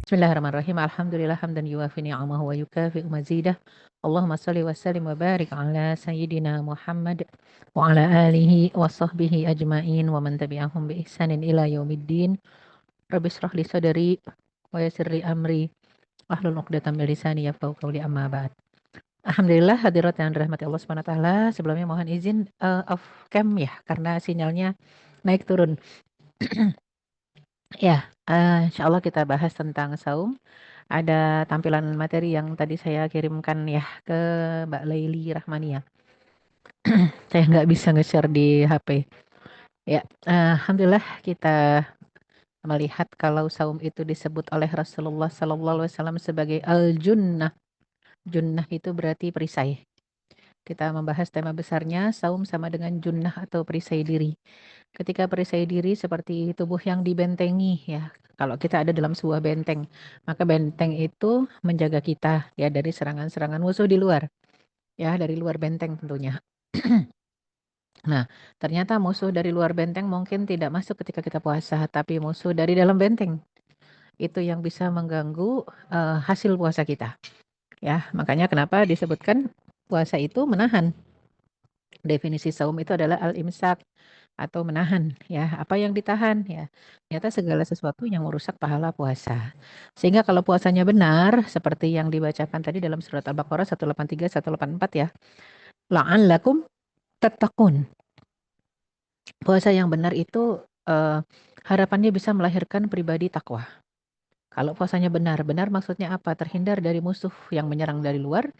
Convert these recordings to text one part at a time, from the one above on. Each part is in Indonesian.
Bismillahirrahmanirrahim. Alhamdulillah hamdan yuwafi ni'amahu wa yukafi'u mazidah. Allahumma salli wa sallim wa barik ala sayyidina Muhammad wa ala alihi wa sahbihi ajma'in wa man tabi'ahum bi ihsanin ila yaumiddin. Rabbi israh li sadri wa yassir li amri wahlul 'uqdatam min lisani yafqahu qawli amma ba'd. Alhamdulillah hadirat yang dirahmati Allah Subhanahu wa taala. Sebelumnya mohon izin off cam ya karena sinyalnya naik turun. Ya, insyaallah kita bahas tentang saum. Ada tampilan materi yang tadi saya kirimkan ya ke Mbak Laili Rahmania. Saya nggak bisa nge-share di HP. Ya, alhamdulillah kita melihat kalau saum itu disebut oleh Rasulullah Sallallahu Alaihi Wasallam sebagai al-junnah. Junnah itu berarti perisai. Kita membahas tema besarnya saum sama dengan junnah atau perisai diri. Ketika perisai diri seperti tubuh yang dibentengi ya. Kalau kita ada dalam sebuah benteng, maka benteng itu menjaga kita ya dari serangan-serangan musuh di luar. Ya, dari luar benteng tentunya. Nah, ternyata musuh dari luar benteng mungkin tidak masuk ketika kita puasa, tapi musuh dari dalam benteng itu yang bisa mengganggu hasil puasa kita. Ya, makanya kenapa disebutkan puasa itu menahan. Definisi saum itu adalah al-imsak atau menahan ya, apa yang ditahan ya. Ternyata segala sesuatu yang merusak pahala puasa. Sehingga kalau puasanya benar seperti yang dibacakan tadi dalam surat Al-Baqarah 183 184 ya. La'allakum tattaqun. Puasa yang benar itu harapannya bisa melahirkan pribadi takwa. Kalau puasanya benar, benar maksudnya apa? Terhindar dari musuh yang menyerang dari luar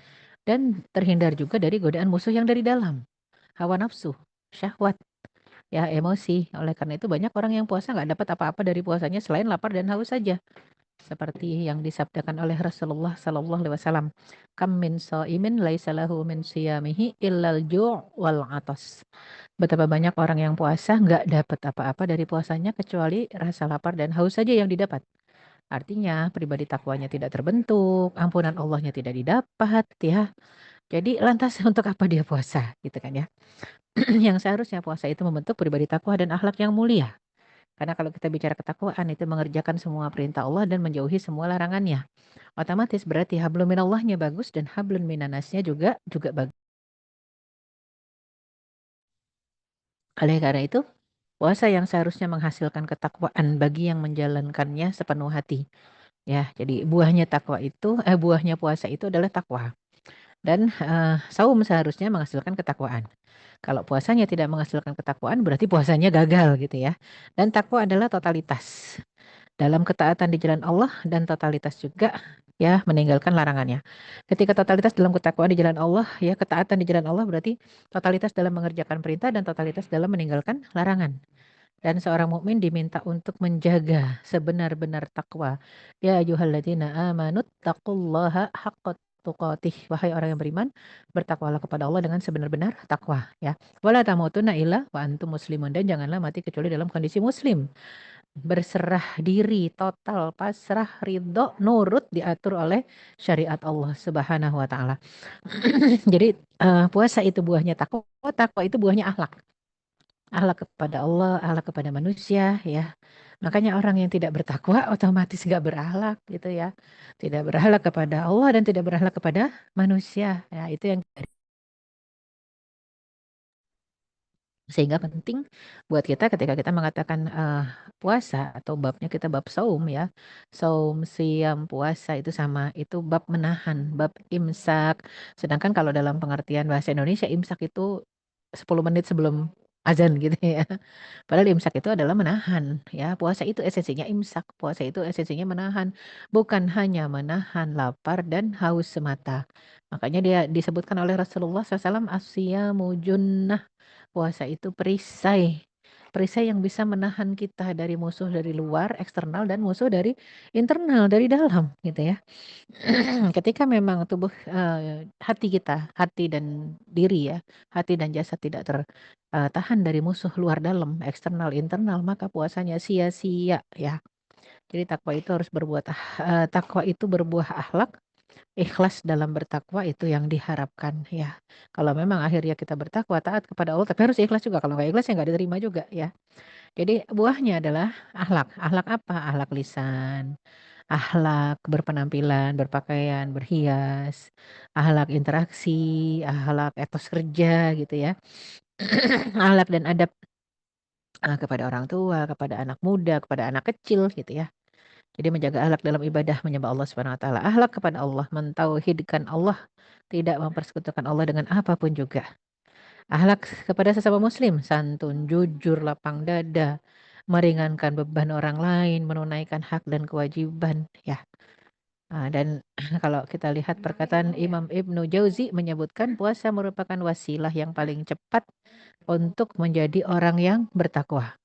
dan terhindar juga dari godaan musuh yang dari dalam. Hawa nafsu, syahwat, ya emosi. Oleh karena itu banyak orang yang puasa nggak dapat apa-apa dari puasanya selain lapar dan haus saja. Seperti yang disabdakan oleh Rasulullah Sallallahu Alaihi Wasallam, "Kam min shaimin laisa lahu min siyamihi illal ju' wal 'atas." Betapa banyak orang yang puasa nggak dapat apa-apa dari puasanya kecuali rasa lapar dan haus saja yang didapat. Artinya pribadi takwanya tidak terbentuk, ampunan Allahnya tidak didapat ya. Jadi lantas untuk apa dia puasa gitu kan ya. Yang seharusnya puasa itu membentuk pribadi takwa dan akhlak yang mulia. Karena kalau kita bicara ketakwaan itu mengerjakan semua perintah Allah dan menjauhi semua larangannya. Otomatis berarti hablum minallahnya bagus dan hablum minanasnya juga bagus. Oleh karena itu, puasa yang seharusnya menghasilkan ketakwaan bagi yang menjalankannya sepenuh hati. Ya, jadi buahnya puasa itu adalah takwa. Dan saum seharusnya menghasilkan ketakwaan. Kalau puasanya tidak menghasilkan ketakwaan berarti puasanya gagal gitu ya. Dan takwa adalah totalitas dalam ketaatan di jalan Allah dan totalitas juga ya meninggalkan larangannya. Ketika totalitas dalam ketakwaan di jalan Allah, ya ketaatan di jalan Allah berarti totalitas dalam mengerjakan perintah dan totalitas dalam meninggalkan larangan. Dan seorang mukmin diminta untuk menjaga sebenar-benar takwa. Ya ayyuhalladzina amanu taqullaha haqqa tuqatih. Wahai orang yang beriman, bertakwalah kepada Allah dengan sebenar-benar takwa ya. Wala tamutunna illa wa antum muslimun dan janganlah mati kecuali dalam kondisi muslim. Berserah diri, total, pasrah, ridho, nurut diatur oleh syariat Allah Subhanahu wa taala. Jadi puasa itu buahnya takwa, takwa itu buahnya akhlak. Akhlak kepada Allah, akhlak kepada manusia ya. Makanya orang yang tidak bertakwa otomatis gak berakhlak gitu ya. Tidak berakhlak kepada Allah dan tidak berakhlak kepada manusia. Ya, itu yang sehingga penting buat kita ketika kita mengatakan puasa atau babnya kita bab saum ya. Saum, siam, puasa itu sama, itu bab menahan, bab imsak. Sedangkan kalau dalam pengertian bahasa Indonesia imsak itu 10 menit sebelum azan gitu ya. Padahal imsak itu adalah menahan ya. Puasa itu esensinya imsak, puasa itu esensinya menahan, bukan hanya menahan lapar dan haus semata. Makanya dia disebutkan oleh Rasulullah SAW asyamu junnah. Puasa itu perisai. Perisai yang bisa menahan kita dari musuh dari luar, eksternal, dan musuh dari internal, dari dalam, gitu ya. Ketika memang tubuh, hati kita, hati dan diri ya, hati dan jasad tidak tertahan dari musuh luar dalam, eksternal, internal, maka puasanya sia-sia ya. Jadi takwa itu berbuah akhlak. Ikhlas dalam bertakwa itu yang diharapkan ya. Kalau memang akhirnya kita bertakwa taat kepada Allah, tapi harus ikhlas juga. Kalau nggak ikhlas ya nggak diterima juga ya. Jadi buahnya adalah akhlak. Akhlak apa? Akhlak lisan, akhlak berpenampilan, berpakaian, berhias, akhlak interaksi, akhlak etos kerja gitu ya. Akhlak dan adab kepada orang tua, kepada anak muda, kepada anak kecil gitu ya. Jadi menjaga akhlak dalam ibadah menyembah Allah Subhanahu wa taala. Akhlak kepada Allah, mentauhidkan Allah, tidak mempersekutukan Allah dengan apapun juga. Akhlak kepada sesama muslim, santun, jujur, lapang dada, meringankan beban orang lain, menunaikan hak dan kewajiban ya. Dan kalau kita lihat perkataan Imam Ibnu Jauzi menyebutkan puasa merupakan wasilah yang paling cepat untuk menjadi orang yang bertakwa.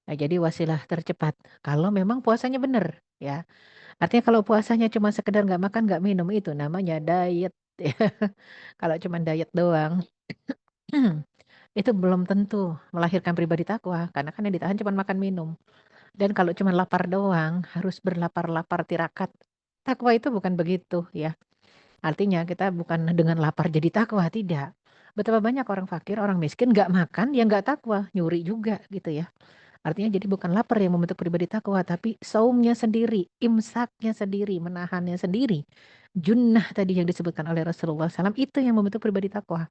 Nah, jadi wasilah tercepat kalau memang puasanya benar ya. Artinya kalau puasanya cuma sekedar nggak makan nggak minum itu namanya diet. Ya. Kalau cuma diet doang itu belum tentu melahirkan pribadi takwa karena kan yang ditahan cuma makan minum. Dan kalau cuma lapar doang harus berlapar-lapar tirakat. Takwa itu bukan begitu ya. Artinya kita bukan dengan lapar jadi takwa, tidak. Betapa banyak orang fakir, orang miskin nggak makan, ya nggak takwa, nyuri juga gitu ya. Artinya jadi bukan lapar yang membentuk pribadi takwa, tapi saumnya sendiri, imsaknya sendiri, menahannya sendiri. Junnah tadi yang disebutkan oleh Rasulullah SAW itu yang membentuk pribadi takwa.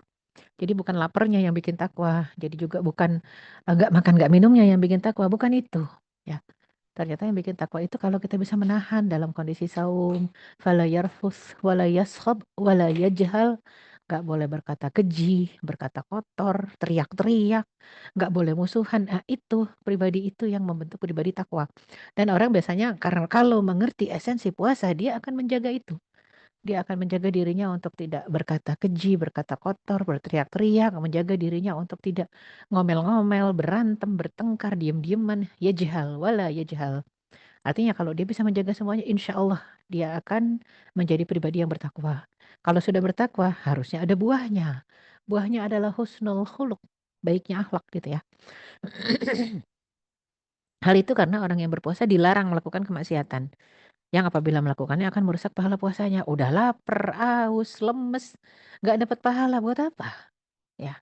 Jadi bukan laparnya yang bikin takwa, jadi juga bukan nggak makan nggak minumnya yang bikin takwa, bukan itu. Ya, ternyata yang bikin takwa itu kalau kita bisa menahan dalam kondisi saum, fala yarfus wala yaskhab wala yajhal, nggak boleh berkata keji, berkata kotor, teriak-teriak, nggak boleh musuhan. Ah, itu pribadi itu yang membentuk pribadi takwa. Dan orang biasanya karena kalau mengerti esensi puasa, dia akan menjaga itu. Dia akan menjaga dirinya untuk tidak berkata keji, berkata kotor, berteriak-teriak, menjaga dirinya untuk tidak ngomel-ngomel, berantem, bertengkar, diem-dieman, yajhal, wala yajhal. Artinya kalau dia bisa menjaga semuanya, insya Allah dia akan menjadi pribadi yang bertakwa. Kalau sudah bertakwa, harusnya ada buahnya. Buahnya adalah husnul khuluq, baiknya akhlak gitu ya. Hal itu karena orang yang berpuasa dilarang melakukan kemaksiatan. Yang apabila melakukannya akan merusak pahala puasanya. Udah lapar, haus, lemes, nggak dapat pahala buat apa? Ya,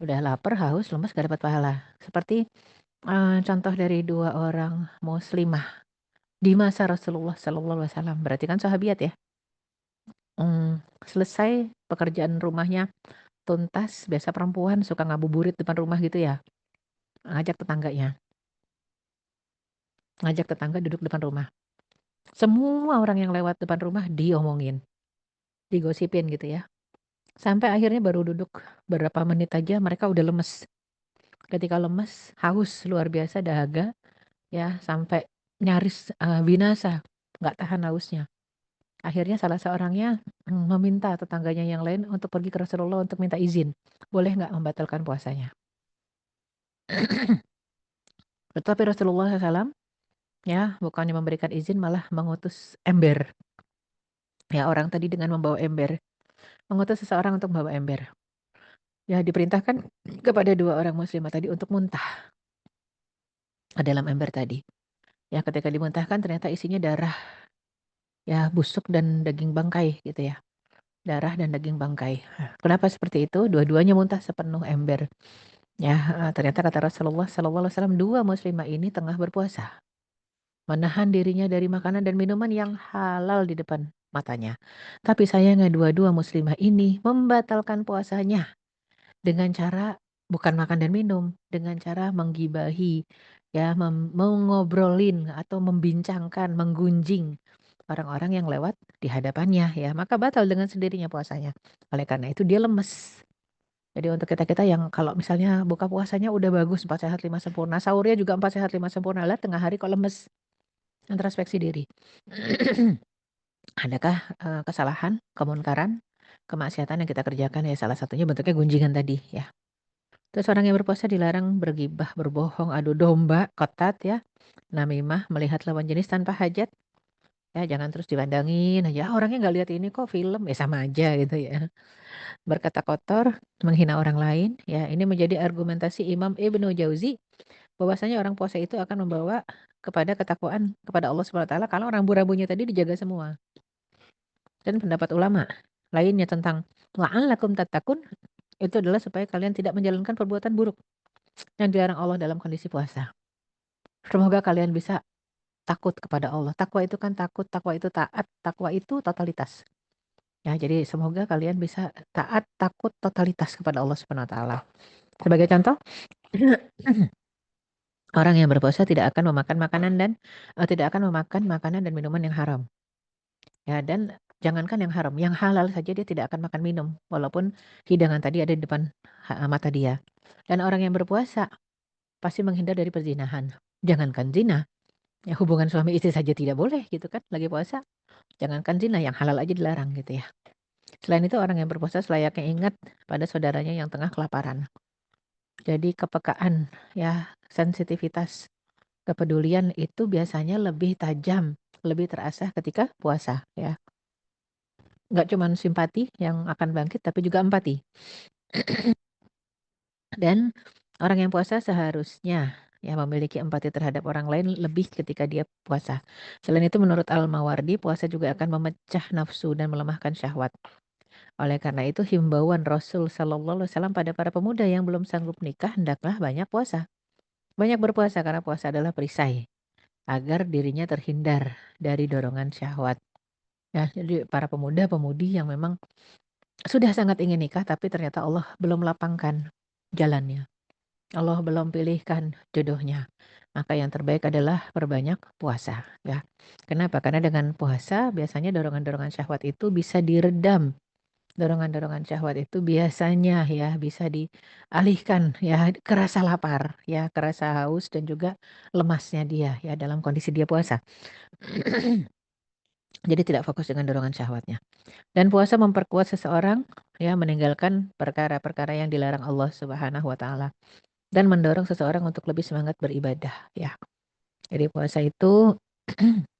udah lapar, haus, lemes, nggak dapat pahala. Seperti contoh dari dua orang muslimah di masa Rasulullah Sallallahu Alaihi Wasallam. Berarti kan sahabiat ya. Selesai pekerjaan rumahnya tuntas. Biasa perempuan suka ngabuburit depan rumah gitu ya. Ngajak tetangganya, ngajak tetangga duduk depan rumah. Semua orang yang lewat depan rumah diomongin, digosipin gitu ya. Sampai akhirnya baru duduk berapa menit aja mereka udah lemes. Ketika lemes, haus luar biasa dahaga ya sampai nyaris binasa, nggak tahan hausnya. Akhirnya salah seorangnya meminta tetangganya yang lain untuk pergi ke Rasulullah untuk minta izin. Boleh nggak membatalkan puasanya? Tetapi Rasulullah SAW ya bukannya memberikan izin malah mengutus ember. Ya orang tadi dengan membawa ember. Mengutus seseorang untuk membawa ember. Ya diperintahkan kepada dua orang muslimah tadi untuk muntah dalam ember tadi. Ya ketika dimuntahkan ternyata isinya darah, ya busuk dan daging bangkai gitu ya. Darah dan daging bangkai. Kenapa seperti itu? Dua-duanya muntah sepenuh ember. Ya, ternyata kata Rasulullah SAW dua muslimah ini tengah berpuasa. Menahan dirinya dari makanan dan minuman yang halal di depan matanya. Tapi sayangnya dua-dua muslimah ini membatalkan puasanya dengan cara bukan makan dan minum, dengan cara menggibahi, ya, mengobrolin atau membincangkan, menggunjing orang-orang yang lewat di hadapannya, ya, maka batal dengan sendirinya puasanya. Oleh karena itu dia lemes. Jadi untuk kita-kita yang kalau misalnya buka puasanya udah bagus, 4 sehat 5 sempurna, sahurnya juga 4 sehat 5 sempurna, lah tengah hari kok lemes, introspeksi diri. Adakah kesalahan, kemunkaran, kemaksiatan yang kita kerjakan ya salah satunya bentuknya gunjingan tadi ya. Terus orang yang berpuasa dilarang bergibah, berbohong, adu domba, kotat ya, namimah, melihat lawan jenis tanpa hajat. Ya, jangan terus dipandangin aja. "Ah, orangnya nggak lihat ini kok film." Ya sama aja gitu ya. Berkata kotor, menghina orang lain. Ya, ini menjadi argumentasi Imam Ibnu Jauzi bahwasanya orang puasa itu akan membawa kepada ketakwaan kepada Allah Subhanahu wa taala kalau rambu-rambunya tadi dijaga semua. Dan pendapat ulama lainnya tentang la'allakum tattaqun itu adalah supaya kalian tidak menjalankan perbuatan buruk yang dilarang Allah dalam kondisi puasa. Semoga kalian bisa takut kepada Allah. Takwa itu kan takut, takwa itu taat, takwa itu totalitas. Ya, jadi semoga kalian bisa taat, takut, totalitas kepada Allah Subhanahu wa taala. Sebagai contoh, orang yang berpuasa tidak akan memakan makanan dan tidak akan memakan makanan dan minuman yang haram. Ya, dan jangankan yang haram, yang halal saja dia tidak akan makan minum walaupun hidangan tadi ada di depan mata dia. Dan orang yang berpuasa pasti menghindar dari perzinahan. Jangankan zina, ya hubungan suami istri saja tidak boleh gitu kan lagi puasa. Jangankan zina, yang halal aja dilarang gitu ya. Selain itu orang yang berpuasa selayaknya ingat pada saudaranya yang tengah kelaparan. Jadi kepekaan, ya sensitivitas, kepedulian itu biasanya lebih tajam, lebih terasa ketika puasa ya. Nggak cuma simpati yang akan bangkit tapi juga empati. Dan orang yang puasa seharusnya ya memiliki empati terhadap orang lain lebih ketika dia puasa. Selain itu menurut Al-Mawardi puasa juga akan memecah nafsu dan melemahkan syahwat. Oleh karena itu himbauan Rasul Shallallahu Alaihi Wasallam pada para pemuda yang belum sanggup nikah hendaklah banyak puasa. Banyak berpuasa karena puasa adalah perisai agar dirinya terhindar dari dorongan syahwat. Ya, jadi para pemuda-pemudi yang memang sudah sangat ingin nikah tapi ternyata Allah belum lapangkan jalannya. Allah belum pilihkan jodohnya. Maka yang terbaik adalah perbanyak puasa ya. Kenapa? Karena dengan puasa biasanya dorongan-dorongan syahwat itu bisa diredam. Dorongan-dorongan syahwat itu biasanya ya bisa dialihkan ya ke rasa lapar ya, ke rasa haus dan juga lemasnya dia ya dalam kondisi dia puasa. Jadi tidak fokus dengan dorongan syahwatnya. Dan puasa memperkuat seseorang ya meninggalkan perkara-perkara yang dilarang Allah Subhanahu wa taala dan mendorong seseorang untuk lebih semangat beribadah ya. Jadi puasa itu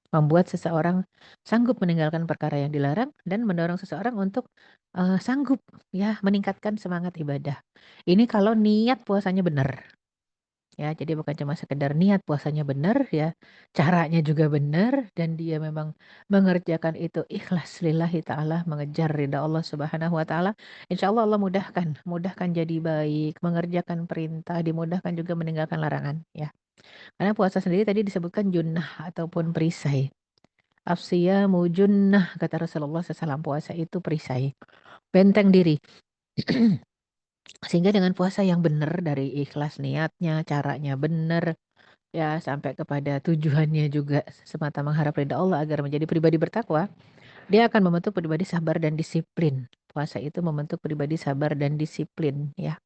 membuat seseorang sanggup meninggalkan perkara yang dilarang dan mendorong seseorang untuk sanggup ya meningkatkan semangat ibadah. Ini kalau niat puasanya benar. Ya, jadi bukan cuma sekedar niat puasanya benar ya, caranya juga benar dan dia memang mengerjakan itu ikhlas lillahi ta'ala, mengejar ridha Allah Subhanahu wa taala. Insyaallah Allah mudahkan, mudahkan jadi baik, mengerjakan perintah, dimudahkan juga meninggalkan larangan ya. Karena puasa sendiri tadi disebutkan junnah ataupun perisai. As-siyamu junnah kata Rasulullah SAW, puasa itu perisai, benteng diri. Sehingga dengan puasa yang benar dari ikhlas niatnya, caranya benar, ya sampai kepada tujuannya juga semata mengharap ridha Allah agar menjadi pribadi bertakwa, dia akan membentuk pribadi sabar dan disiplin. Puasa itu membentuk pribadi sabar dan disiplin ya.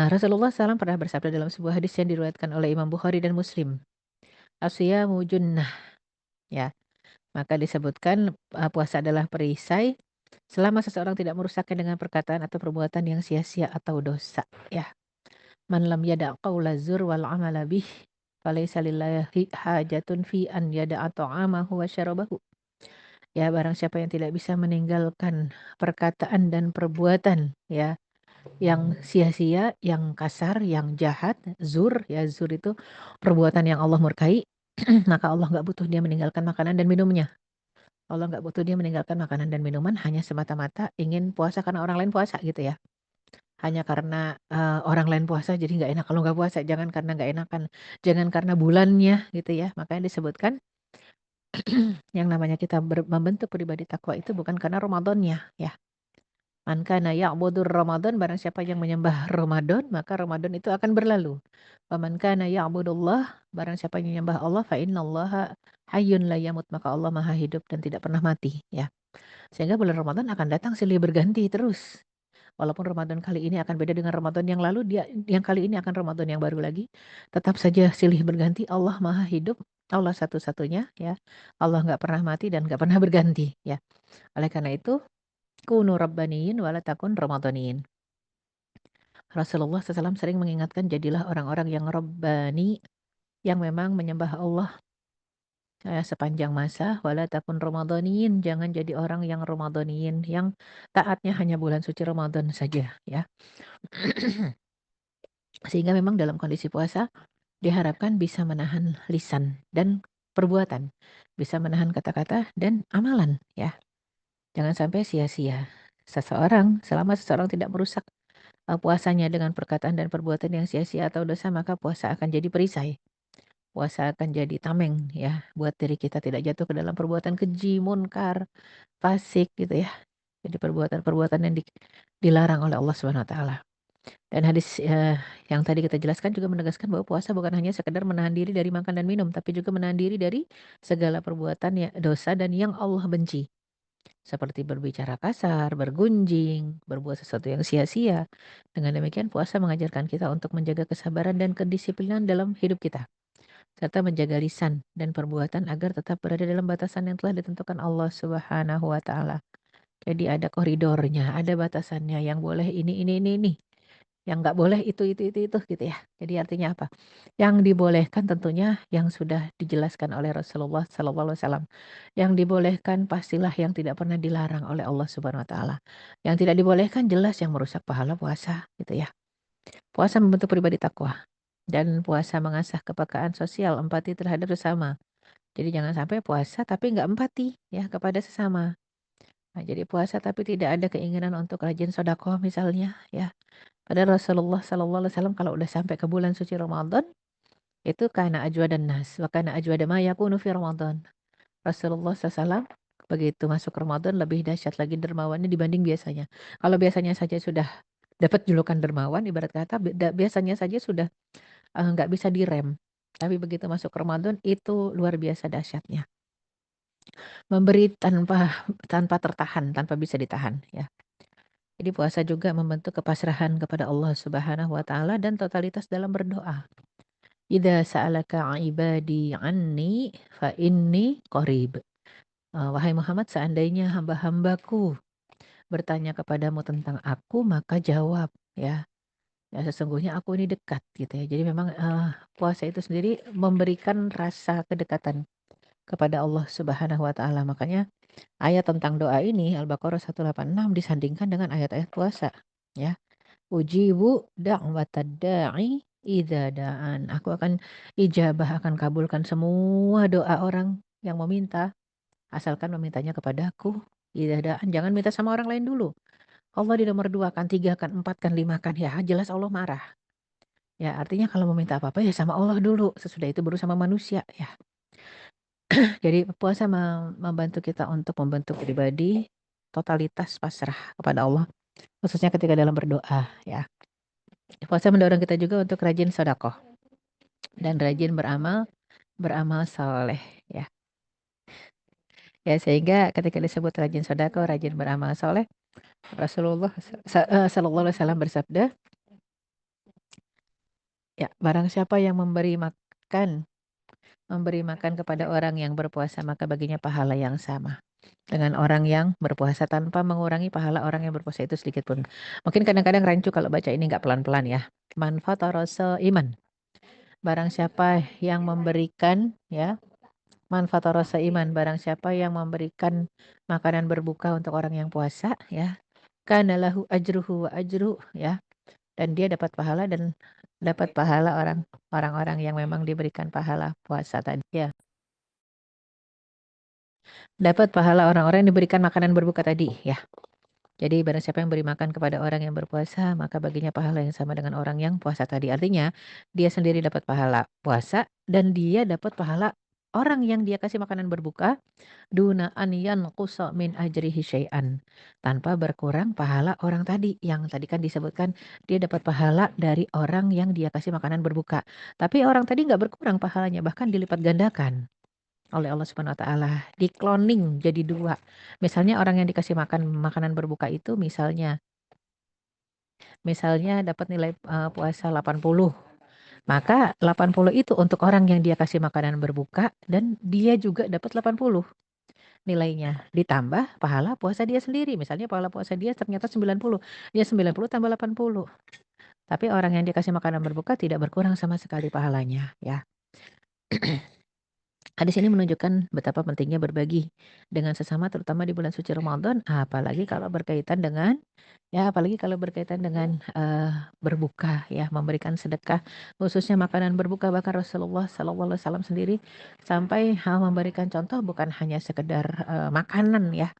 Rasulullah SAW pernah bersabda dalam sebuah hadis yang diriwayatkan oleh Imam Bukhari dan Muslim. Asyamu junnah ya. Maka disebutkan puasa adalah perisai selama seseorang tidak merusaknya dengan perkataan atau perbuatan yang sia-sia atau dosa ya. Man lam yada' qaula zur wal amala bih falaysa lillahi hajatun fi an yada'a ta'amahu wa syarabahu. Ya barang siapa yang tidak bisa meninggalkan perkataan dan perbuatan ya yang sia-sia, yang kasar, yang jahat, zur ya zur itu perbuatan yang Allah murkai, maka Allah nggak butuh dia meninggalkan makanan dan minumnya. Allah nggak butuh dia meninggalkan makanan dan minuman hanya semata-mata ingin puasa karena orang lain puasa gitu ya. Hanya karena orang lain puasa jadi nggak enak kalau nggak puasa, jangan karena nggak enakan, jangan karena bulannya gitu ya. Makanya disebutkan yang namanya kita membentuk pribadi takwa itu bukan karena Ramadannya ya. Man kana ya'budur Ramadan, barang siapa yang menyembah Ramadan, maka Ramadan itu akan berlalu. Wa man kana ya'budullah, barang siapa yang menyembah Allah, fa innallaha hayyun la yamut, maka Allah Maha hidup dan tidak pernah mati ya. Sehingga bulan Ramadan akan datang silih berganti terus. Walaupun Ramadan kali ini akan beda dengan Ramadan yang lalu, dia yang kali ini akan Ramadan yang baru lagi. Tetap saja silih berganti. Allah Maha hidup, Allah satu-satunya ya. Allah nggak pernah mati dan nggak pernah berganti ya. Oleh karena itu, kunu rabbaniyin wala takun ramadaniyin. Rasulullah SAW sering mengingatkan jadilah orang-orang yang rabbani, yang memang menyembah Allah sepanjang masa, wala takun ramadaniyin, jangan jadi orang yang ramadaniyin, yang taatnya hanya bulan suci Ramadan saja ya. Sehingga memang dalam kondisi puasa diharapkan bisa menahan lisan dan perbuatan, bisa menahan kata-kata dan amalan ya. Jangan sampai sia-sia. Selama seseorang tidak merusak puasanya dengan perkataan dan perbuatan yang sia-sia atau dosa, maka puasa akan jadi perisai. puasa akan jadi tameng ya buat diri kita tidak jatuh ke dalam perbuatan keji, munkar, fasik gitu ya. Jadi perbuatan-perbuatan yang dilarang oleh Allah Subhanahu wa taala. Dan hadis yang tadi kita jelaskan juga menegaskan bahwa puasa bukan hanya sekedar menahan diri dari makan dan minum, tapi juga menahan diri dari segala perbuatan ya dosa dan yang Allah benci. Seperti berbicara kasar, bergunjing, berbuat sesuatu yang sia-sia. Dengan demikian puasa mengajarkan kita untuk menjaga kesabaran dan kedisiplinan dalam hidup kita, serta menjaga lisan dan perbuatan agar tetap berada dalam batasan yang telah ditentukan Allah Subhanahu wa taala. Jadi ada koridornya, ada batasannya, yang boleh ini, yang nggak boleh itu, gitu ya. Jadi artinya apa? Yang dibolehkan tentunya yang sudah dijelaskan oleh Rasulullah Sallallahu Alaihi Wasallam. Yang dibolehkan pastilah yang tidak pernah dilarang oleh Allah Subhanahu Wa Taala. Yang tidak dibolehkan jelas yang merusak pahala puasa, gitu ya. Puasa membentuk pribadi takwa dan puasa mengasah kepekaan sosial, empati terhadap sesama. Jadi jangan sampai puasa tapi nggak empati ya kepada sesama. Nah, jadi puasa tapi tidak ada keinginan untuk rajin sedekah misalnya ya. Padahal Rasulullah Sallallahu Alaihi Wasallam kalau udah sampai ke bulan suci Ramadan, itu kana ajwadan nas, wa kana ajwada ma yakunu fi Ramadan. Rasulullah SAW begitu masuk Ramadan lebih dahsyat lagi dermawannya dibanding biasanya. Kalau biasanya saja sudah dapat julukan dermawan, ibarat kata biasanya saja sudah nggak bisa direm. Tapi begitu masuk Ramadan itu luar biasa dahsyatnya. Memberi tanpa tanpa tertahan, tanpa bisa ditahan ya. Jadi puasa juga membentuk kepasrahan kepada Allah Subhanahu wa taala dan totalitas dalam berdoa. Idza sa'alaka 'ibadi 'anni fa inni qarib. Wahai Muhammad, seandainya hamba-hambaku bertanya kepadamu tentang aku, maka jawab ya. Ya sesungguhnya aku ini dekat gitu ya. Jadi memang puasa itu sendiri memberikan rasa kedekatan kepada Allah Subhanahu wa taala. Makanya ayat tentang doa ini Al-Baqarah 186 disandingkan dengan ayat-ayat puasa ya. Ujibu da'watad da'i idza da'an. Aku akan ijabah, akan kabulkan semua doa orang yang meminta, asalkan memintanya kepadaku. Idza da'an, jangan minta sama orang lain dulu. Allah di nomor 2 kan, 3 kan, 4 kan, 5 kan, ya jelas Allah marah. Ya artinya kalau mau minta apa-apa ya sama Allah dulu, sesudah itu baru sama manusia ya. Jadi puasa membantu kita untuk membentuk pribadi totalitas pasrah kepada Allah, khususnya ketika dalam berdoa ya. Puasa mendorong kita juga untuk rajin sedekah dan rajin beramal beramal saleh ya. Ya sehingga ketika disebut rajin sedekah, rajin beramal saleh, Rasulullah sallallahu alaihi wasallam bersabda, ya barang siapa yang memberi makan kepada orang yang berpuasa maka baginya pahala yang sama dengan orang yang berpuasa tanpa mengurangi pahala orang yang berpuasa itu sedikit pun. Mungkin kadang-kadang rancu kalau baca ini nggak pelan-pelan ya. Man fatara iman. Barang siapa yang memberikan ya, manfaat rasa iman, barang siapa yang memberikan makanan berbuka untuk orang yang puasa ya, kana lahu ajruhu wa ajru ya, dan dia dapat pahala dan dapat pahala orang-orang yang memang diberikan pahala puasa tadi ya. Dapat pahala orang-orang yang diberikan makanan berbuka tadi ya. Jadi barang siapa yang beri makan kepada orang yang berpuasa, maka baginya pahala yang sama dengan orang yang puasa tadi. Artinya, dia sendiri dapat pahala puasa dan dia dapat pahala orang yang dia kasih makanan berbuka duna an yanqusa min ajrihi syai'an. Tanpa berkurang pahala orang tadi. Yang tadi kan disebutkan dia dapat pahala dari orang yang dia kasih makanan berbuka. Tapi orang tadi nggak berkurang pahalanya, bahkan dilipat gandakan oleh Allah Subhanahu wa taala, di-cloning jadi 2. Misalnya orang yang dikasih makan makanan berbuka itu misalnya dapat nilai, puasa 80, maka 80 itu untuk orang yang dia kasih makanan berbuka dan dia juga dapat 80 nilainya, ditambah pahala puasa dia sendiri. Misalnya pahala puasa dia ternyata 90, dia 90 tambah 80. Tapi orang yang dikasih makanan berbuka tidak berkurang sama sekali pahalanya ya. Hadis ini menunjukkan betapa pentingnya berbagi dengan sesama terutama di bulan suci Ramadan, apalagi kalau berkaitan dengan berbuka ya, memberikan sedekah khususnya makanan berbuka. Bahkan Rasulullah Sallallahu Alaihi Wasallam sendiri sampai memberikan contoh bukan hanya sekedar makanan ya.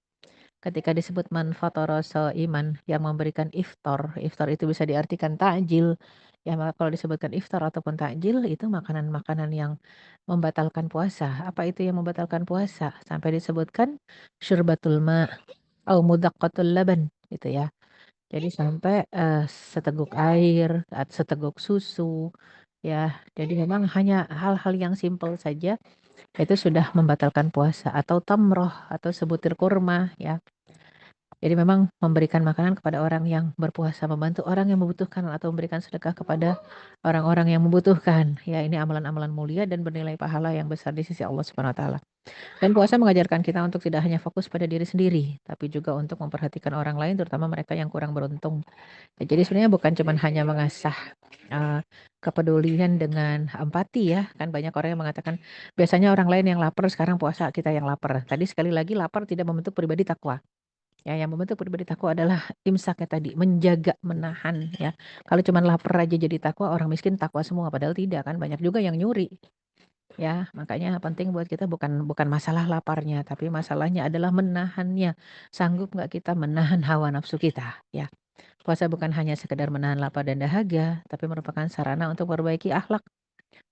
Ketika disebut man fatara iman yang memberikan iftar, iftar itu bisa diartikan takjil, Ya, maka kalau disebutkan iftar ataupun takjil itu makanan-makanan yang membatalkan puasa. Apa itu yang membatalkan puasa? Sampai disebutkan syurbatul ma au mudaqqatul laban gitu ya. Jadi sampai seteguk air, seteguk susu ya. Jadi memang hanya hal-hal yang simpel saja itu sudah membatalkan puasa atau tamroh atau sebutir kurma ya. Jadi memang memberikan makanan kepada orang yang berpuasa, membantu orang yang membutuhkan atau memberikan sedekah kepada orang-orang yang membutuhkan. Ya, ini amalan-amalan mulia dan bernilai pahala yang besar di sisi Allah Subhanahu wa taala. Dan puasa mengajarkan kita untuk tidak hanya fokus pada diri sendiri, tapi juga untuk memperhatikan orang lain, terutama mereka yang kurang beruntung. Ya, jadi sebenarnya bukan cuma hanya mengasah kepedulian dengan empati ya. Kan banyak orang yang mengatakan biasanya orang lain yang lapar, sekarang puasa kita yang lapar. Tadi sekali lagi lapar tidak membentuk pribadi takwa. Ya, yang membentuk pribadi takwa adalah imsaknya tadi, menjaga, menahan ya. Kalau cuma lapar aja jadi takwa, orang miskin takwa semua, padahal tidak kan. Banyak juga yang nyuri. Ya, makanya penting buat kita bukan bukan masalah laparnya, tapi masalahnya adalah menahannya. Sanggup nggak kita menahan hawa nafsu kita, ya. Puasa bukan hanya sekedar menahan lapar dan dahaga, tapi merupakan sarana untuk memperbaiki akhlak,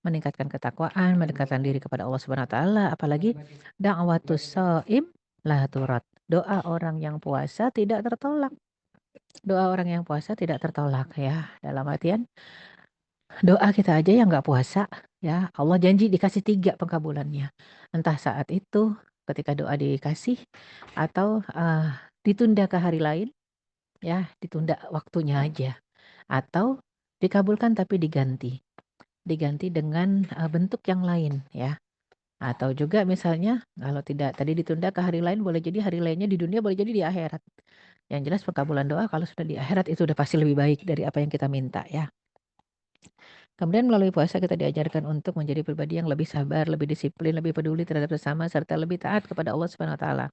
meningkatkan ketakwaan, mendekatkan diri kepada Allah Subhanahu wa taala, apalagi da'watus shaim la turad. Doa orang yang puasa tidak tertolak. Doa orang yang puasa tidak tertolak ya. Dalam artian doa kita aja yang nggak puasa ya, Allah janji dikasih 3 pengkabulannya. Entah saat itu ketika doa dikasih atau ditunda ke hari lain ya, ditunda waktunya aja atau dikabulkan tapi diganti. Diganti dengan bentuk yang lain ya. Atau juga misalnya kalau tidak tadi ditunda ke hari lain, boleh jadi hari lainnya di dunia, boleh jadi di akhirat. Yang jelas pengkabulan doa kalau sudah di akhirat itu udah pasti lebih baik dari apa yang kita minta ya. Kemudian melalui puasa kita diajarkan untuk menjadi pribadi yang lebih sabar, lebih disiplin, lebih peduli terhadap sesama serta lebih taat kepada Allah Subhanahu wa taala.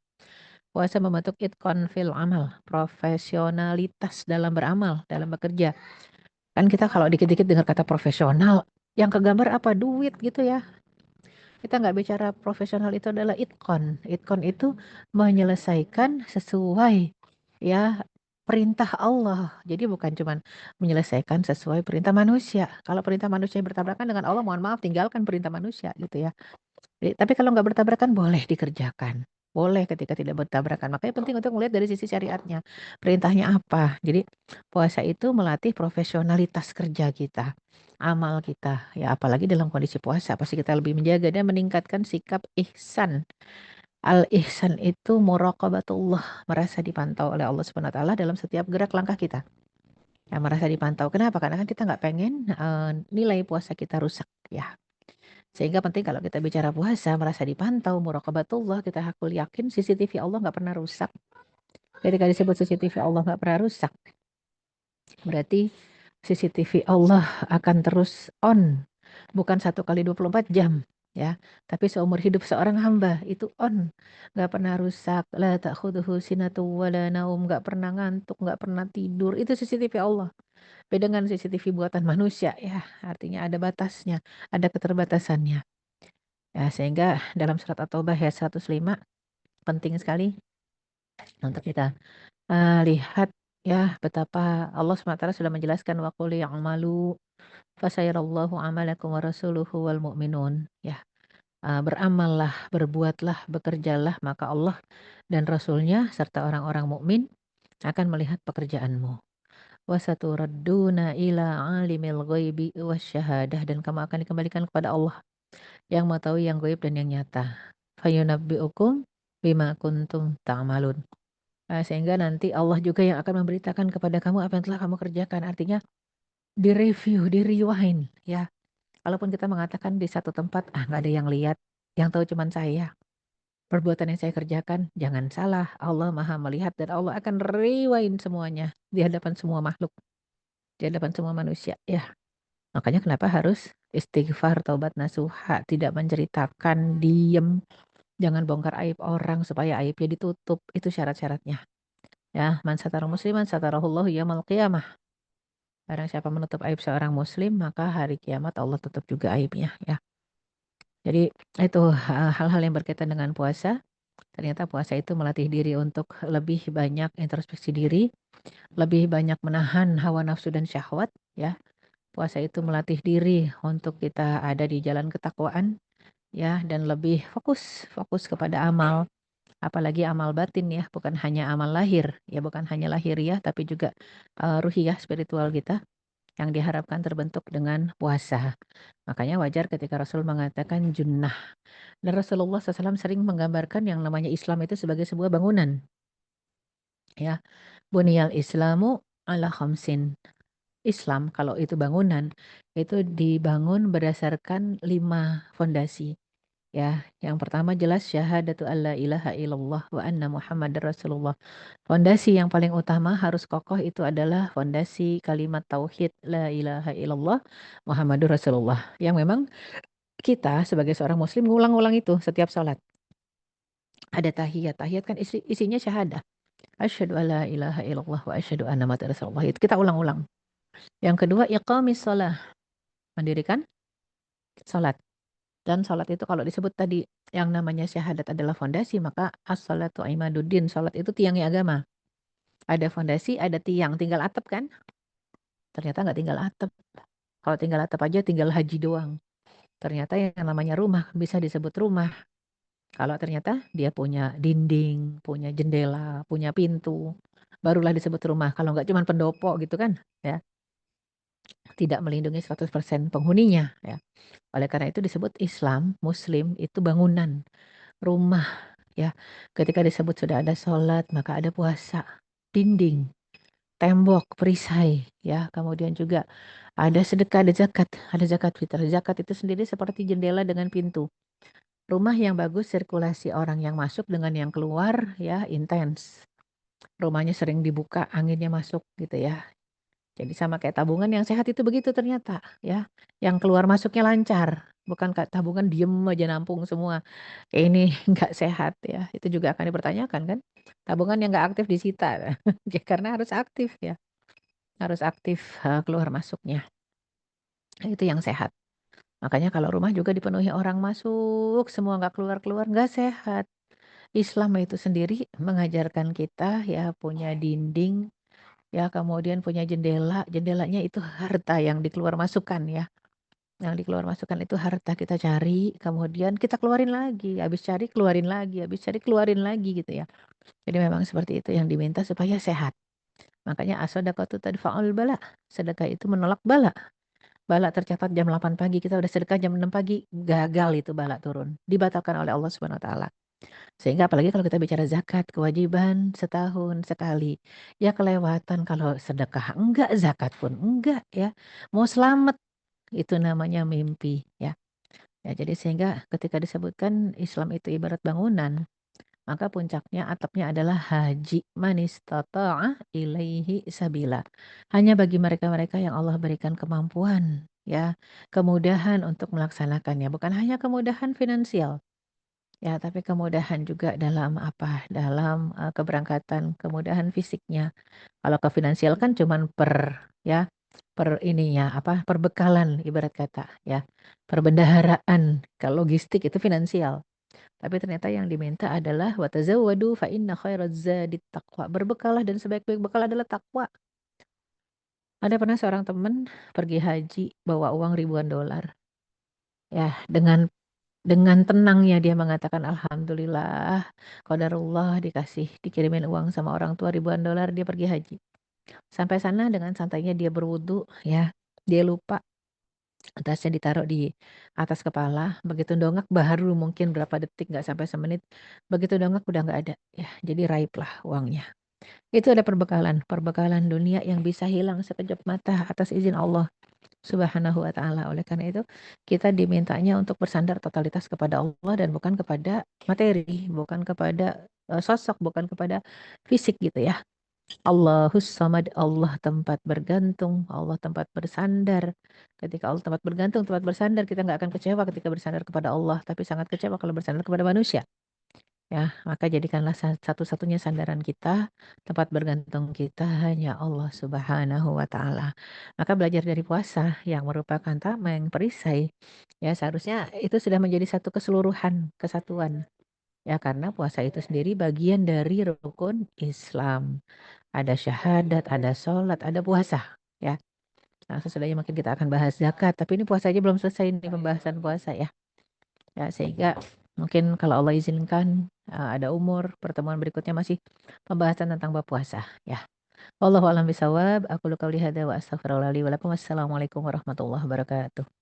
Puasa membentuk itqan fil amal, profesionalitas dalam beramal, dalam bekerja. Kan kita kalau dikit-dikit dengar kata profesional, yang kegambar apa? Duit gitu ya. Kita nggak bicara profesional, itu adalah itqan. Itqan itu menyelesaikan sesuai ya perintah Allah. Jadi bukan cuman menyelesaikan sesuai perintah manusia. Kalau perintah manusia bertabrakan dengan Allah, mohon maaf tinggalkan perintah manusia gitu ya. Tapi kalau nggak bertabrakan boleh dikerjakan. Boleh ketika tidak bertabrakan. Makanya penting untuk melihat dari sisi syariatnya. Perintahnya apa? Jadi puasa itu melatih profesionalitas kerja kita, amal kita. Ya apalagi dalam kondisi puasa pasti kita lebih menjaga dan meningkatkan sikap ihsan. Al-ihsan itu muraqabatullah, merasa dipantau oleh Allah Subhanahu wa taala dalam setiap gerak langkah kita. Ya, merasa dipantau. Kenapa? Karena kan kita nggak pengen nilai puasa kita rusak ya. Sehingga penting kalau kita bicara puasa, merasa dipantau, muraqabatullah, kita hakul yakin CCTV Allah nggak pernah rusak. Ketika disebut CCTV Allah nggak pernah rusak, berarti CCTV Allah akan terus on. Bukan 1 kali 24 jam. Ya, tapi seumur hidup seorang hamba itu on, nggak pernah rusak. La ta'khudhuhu sinatu wala naum, nggak pernah ngantuk, nggak pernah tidur. Itu CCTV Allah. Beda dengan CCTV buatan manusia ya, artinya ada batasnya, ada keterbatasannya. Ya, sehingga dalam surat At-Taubah ayat 105 penting sekali untuk kita lihat ya betapa Allah SWT sudah menjelaskan wa qul ya'malu fasayarallahu amalakum wa rasuluhu wal mu'minun ya. Beramallah, berbuatlah, bekerjalah, maka Allah dan Rasulnya serta orang-orang mukmin akan melihat pekerjaanmu. Wasaturadduna ila alimil ghaibi wasyahadah, dan kamu akan dikembalikan kepada Allah yang mengetahui yang gaib dan yang nyata. Fayunabbi'ukum bima kuntum ta'malun. Sehingga nanti Allah juga yang akan memberitakan kepada kamu apa yang telah kamu kerjakan. Artinya direview, di-rewind ya. Kalaupun kita mengatakan di satu tempat, nggak ada yang lihat, yang tahu cuman saya. Perbuatan yang saya kerjakan, jangan salah, Allah Maha melihat dan Allah akan rewind semuanya di hadapan semua makhluk, di hadapan semua manusia ya. Makanya kenapa harus istighfar, taubat nasuha, tidak menceritakan, diem, jangan bongkar aib orang supaya aibnya ditutup. Itu syarat-syaratnya. Ya, man satara musliman satarahullahu yaumil qiyamah. Barang siapa menutup aib seorang muslim, maka hari kiamat Allah tutup juga aibnya ya. Jadi itu hal-hal yang berkaitan dengan puasa. Ternyata puasa itu melatih diri untuk lebih banyak introspeksi diri, lebih banyak menahan hawa nafsu dan syahwat ya. Puasa itu melatih diri untuk kita ada di jalan ketakwaan ya dan lebih fokus kepada amal, apalagi amal batin ya, bukan hanya amal lahir, ya bukan hanya lahiriah tapi juga ruhiyah spiritual kita yang diharapkan terbentuk dengan puasa. Makanya wajar ketika Rasul mengatakan junnah. Dan Rasulullah SAW sering menggambarkan yang namanya Islam itu sebagai sebuah bangunan. Ya, Buniyal Islamu ala khamsin. Islam kalau itu bangunan itu dibangun berdasarkan 5 fondasi. Ya, yang pertama jelas syahadatu alla ilaha illallah wa anna Muhammadar Rasulullah. Fondasi yang paling utama harus kokoh itu adalah fondasi kalimat tauhid la ilaha illallah Muhammadur Rasulullah. Yang memang kita sebagai seorang muslim ngulang-ulang itu setiap sholat. Ada tahiyat. Tahiyat kan isinya syahadah. Asyhadu alla ilaha illallah wa asyhadu anna Muhammadar Rasulullah. Itu kita ulang-ulang. Yang kedua iqamis shalah, mendirikan salat. Dan salat itu kalau disebut tadi yang namanya syahadat adalah fondasi, maka as-salatu imaduddin, salat itu tiangnya agama. Ada fondasi, ada tiang, tinggal atap kan? Ternyata nggak tinggal atap. Kalau tinggal atap aja tinggal haji doang. Ternyata yang namanya rumah bisa disebut rumah. Kalau ternyata dia punya dinding, punya jendela, punya pintu, barulah disebut rumah. Kalau nggak cuma pendopo gitu kan, ya, tidak melindungi 100% penghuninya, ya. Oleh karena itu disebut Islam, Muslim itu bangunan, rumah, ya. Ketika disebut sudah ada sholat, maka ada puasa, dinding, tembok, perisai, ya. Kemudian juga ada sedekah, ada zakat fitrah. Zakat itu sendiri seperti jendela dengan pintu. Rumah yang bagus sirkulasi orang yang masuk dengan yang keluar ya intens. Rumahnya sering dibuka, anginnya masuk gitu ya. Jadi sama kayak tabungan yang sehat itu begitu ternyata ya. Yang keluar masuknya lancar. Bukan kayak tabungan diem aja nampung semua. Kayak ini nggak sehat ya. Itu juga akan dipertanyakan kan. Tabungan yang nggak aktif disita. Ya, karena harus aktif ya. Harus aktif keluar masuknya. Itu yang sehat. Makanya kalau rumah juga dipenuhi orang masuk, semua nggak keluar-keluar, nggak sehat. Islam itu sendiri mengajarkan kita ya punya dinding, ya kemudian punya jendela, jendelanya itu harta yang dikeluar masukkan ya. Yang dikeluar masukkan itu harta kita cari, kemudian kita keluarin lagi, habis cari keluarin lagi, habis cari keluarin lagi gitu ya. Jadi memang seperti itu yang diminta supaya sehat. Makanya as-shadaqatu tadfa'ul bala. Sedekah itu menolak bala. Bala tercatat jam 8 pagi, kita udah sedekah jam 6 pagi, gagal itu bala turun. Dibatalkan oleh Allah Subhanahu wa taala. Sehingga apalagi kalau kita bicara zakat, kewajiban setahun sekali. Ya kelewatan kalau sedekah enggak, zakat pun enggak ya. Mau selamat itu namanya mimpi ya. Ya jadi sehingga ketika disebutkan Islam itu ibarat bangunan, maka puncaknya atapnya adalah haji man istata'ah ilaihi sabila. Hanya bagi mereka-mereka yang Allah berikan kemampuan ya, kemudahan untuk melaksanakannya, bukan hanya kemudahan finansial. Ya, tapi kemudahan juga dalam apa, dalam, keberangkatan, kemudahan fisiknya. Kalau ke finansial kan cuman ya, per ininya, apa, perbekalan ibarat kata, ya. Perbendaharaan, kalau logistik itu finansial. Tapi ternyata yang diminta adalah watazawwadu fa inna khairaz zadit taqwa. Berbekalah dan sebaik-baik bekal adalah takwa. Ada pernah seorang teman pergi haji bawa uang ribuan dolar. Ya, dengan tenangnya dia mengatakan alhamdulillah qadarullah dikirimin uang sama orang tua ribuan dolar dia pergi haji. Sampai sana dengan santainya dia berwudu ya. Dia lupa tasnya ditaruh di atas kepala. Begitu dongak baru mungkin berapa detik nggak sampai semenit. Begitu dongak udah nggak ada ya. Jadi raib lah uangnya. Itu ada perbekalan dunia yang bisa hilang sekejap mata atas izin Allah Subhanahu wa taala. Oleh karena itu, kita dimintanya untuk bersandar totalitas kepada Allah dan bukan kepada materi, bukan kepada sosok, bukan kepada fisik gitu ya. Allahus samad, Allah tempat bergantung, Allah tempat bersandar. Ketika Allah tempat bergantung, tempat bersandar, kita nggak akan kecewa ketika bersandar kepada Allah, tapi sangat kecewa kalau bersandar kepada manusia. Ya, maka jadikanlah satu-satunya sandaran kita, tempat bergantung kita hanya Allah Subhanahu wa taala. Maka belajar dari puasa yang merupakan tameng, perisai, ya seharusnya itu sudah menjadi satu keseluruhan, kesatuan. Ya, karena puasa itu sendiri bagian dari rukun Islam. Ada syahadat, ada sholat, ada puasa. Ya, Nah, sesudahnya mungkin kita akan bahas zakat. Tapi ini puasa aja belum selesai nih pembahasan puasa ya. Ya, sehingga mungkin kalau Allah izinkan ada umur pertemuan berikutnya masih pembahasan tentang bab puasa ya. Wallahu a'lam bishawab. Aku qouli hadza wa astaghfirullah li wa lakum. Wassalamualaikum warahmatullahi wabarakatuh.